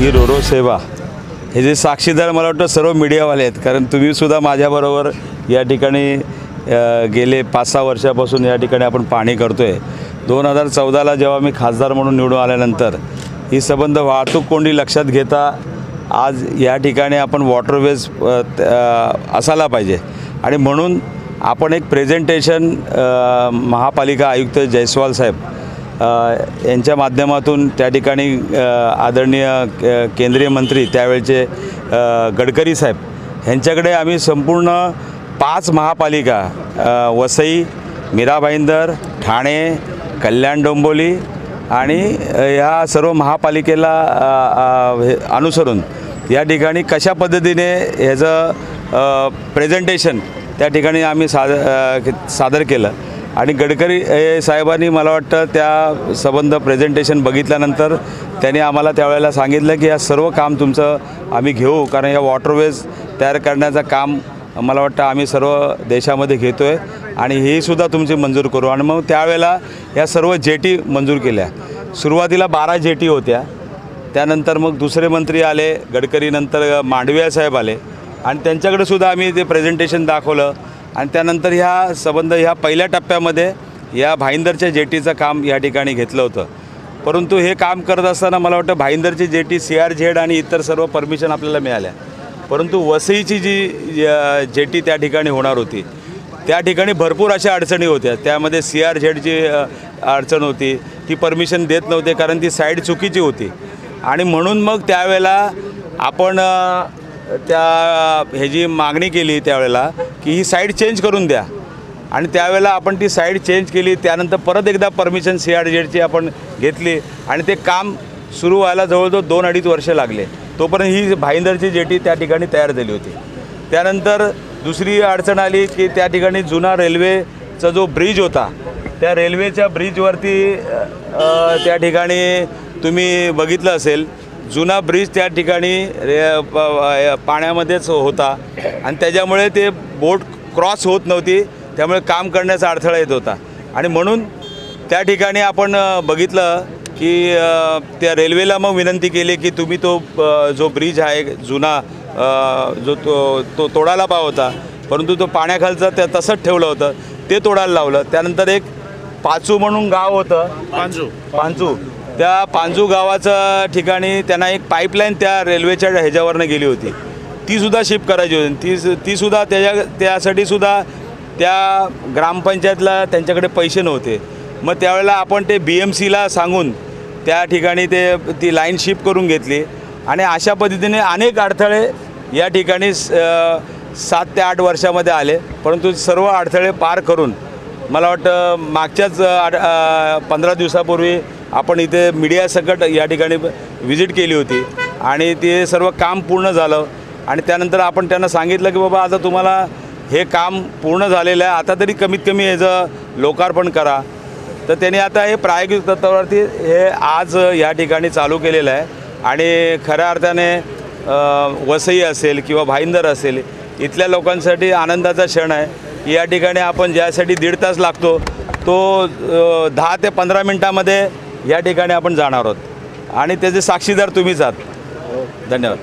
ही Ro-Ro सेवा हे जे साक्षीदार मला वाटतं सर्व मीडियावाले आहेत, कारण तुम्हीसुद्धा माझ्याबरोबर या ठिकाणी गेले 5-6 वर्षापासून या ठिकाणी आपण पाहणी करतो आहे. 2014ला जेव्हा मी खासदार म्हणून निवडून आल्यानंतर ही संबंध वाहतूक कोंडी लक्षात घेता आज या ठिकाणी आपण वॉटरवेज असायला पाहिजे आणि म्हणून आपण एक प्रेझेंटेशन महापालिका आयुक्त जयस्वाल साहेब यांच्या माध्यमातून त्या ठिकाणी आदरणीय केंद्रीय मंत्री त्यावेळचे गडकरी साहेब यांच्याकडे आम्ही संपूर्ण 5 महापालिका वसई, मीरा भाईंदर, ठाणे, कल्याण डोंबिवली आणि ह्या सर्व महापालिकेला अनुसरून या ठिकाणी कशा पद्धतीने ह्याचं प्रेझेंटेशन त्या ठिकाणी आम्ही सादर केलं आणि गडकरी साहेबांनी मला वाटतं त्या संबंध प्रेझेंटेशन बघितल्यानंतर त्यांनी आम्हाला त्यावेळेला सांगितलं की या सर्व काम तुमचं आम्ही घेऊ, कारण या वॉटरवेज तयार करण्याचं काम मला वाटतं आम्ही सर्व देशामध्ये घेतो आहे आणि हे सुद्धा तुमची मंजूर करू. आणि मग त्यावेळेला या सर्व जेटी मंजूर केल्या. सुरुवातीला 12 जेटी होत्या, त्यानंतर मग दुसरे मंत्री आले, गडकरीनंतर मांडविया साहेब आले आणि त्यांच्याकडे सुद्धा आम्ही ते प्रेझेंटेशन दाखवलं आणि त्यानंतर ह्या संबंध ह्या पहिल्या टप्प्यामध्ये या भाईंदरच्या जेटीचं काम या ठिकाणी घेतलं होतं. परंतु हे काम करत असताना मला वाटतं भाईंदरची जेटी CRZ आणि इतर सर्व परमिशन आपल्याला मिळाल्या, परंतु वसईची जी जेटी त्या ठिकाणी होणार होती त्या ठिकाणी भरपूर अशा अडचणी होत्या. त्यामध्ये CRZची अडचण होती, ती परमिशन देत नव्हते कारण ती साईड चुकीची होती आणि म्हणून मग त्यावेळेला आपण ह्याची मागणी केली त्यावेळेला की ही साईड चेंज करून द्या आणि त्यावेळेला आपण ती साईड चेंज केली. त्यानंतर परत एकदा परमिशन CRZची आपण घेतली आणि ते काम सुरू व्हायला जवळजवळ 2-2.5 वर्ष लागले. तोपर्यंत ही भाईंदरची जेटी त्या ठिकाणी तयार झाली होती. त्यानंतर दुसरी अडचण आली की त्या ठिकाणी जुना रेल्वेचा जो ब्रिज होता त्या रेल्वेच्या ब्रिजवरती त्या ठिकाणी तुम्ही बघितलं असेल जुना ब्रिज त्या ठिकाणी पाण्यामध्येच होता आणि त्याच्यामुळे ते बोट क्रॉस होत नव्हती, त्यामुळे काम करण्याचा अडथळा येत होता आणि म्हणून त्या ठिकाणी आपण बघितलं की त्या रेल्वेला मग विनंती केली की तुम्ही तो जो ब्रिज आहे जुना जो तो तोडायला पाहिजे होता, परंतु तो पाण्याखालचा त्या तसंच ठेवलं होतं, ते तोडायला लावलं. त्यानंतर एक पाचू म्हणून गाव होतं, पांचू त्या पांजू गावाच्या ठिकाणी त्यांना एक पाईपलाईन त्या रेल्वेच्या ह्याच्यावरनं गेली होती, तीसुद्धा शिफ्ट करायची होती. तीसुद्धा त्यासाठी सुद्धा त्या ग्रामपंचायतला त्यांच्याकडे पैसे नव्हते. मग त्यावेळेला आपण ते BMCला सांगून त्या ठिकाणी ती लाईन शिफ्ट करून घेतली आणि अशा पद्धतीने अनेक अडथळे या ठिकाणी 7 ते 8 वर्षामध्ये आले. परंतु सर्व अडथळे पार करून मला वाटतं मागच्याच 15 दिवसापूर्वी आपण इथे मीडियासकट या ठिकाणी व्हिजिट केली होती आणि ते सर्व काम पूर्ण झालं आणि त्यानंतर आपण त्यांना सांगितलं की बाबा आता तुम्हाला हे काम पूर्ण झालेलं आहे, आता तरी कमीत कमी याचं लोकार्पण करा. तर त्यांनी आता हे प्रायोगिक तत्वावरती हे आज या ठिकाणी चालू केलेलं आहे आणि खऱ्या अर्थाने वसई असेल किंवा भाईंदर असेल इथल्या लोकांसाठी आनंदाचा क्षण आहे की या ठिकाणी आपण ज्यासाठी 1.5 तास लागतो तो 10 ते 15 मिनटामध्ये या ठिकाणी आपण जाणार आहोत आणि त्याचे साक्षीदार तुम्हीच आहात. धन्यवाद.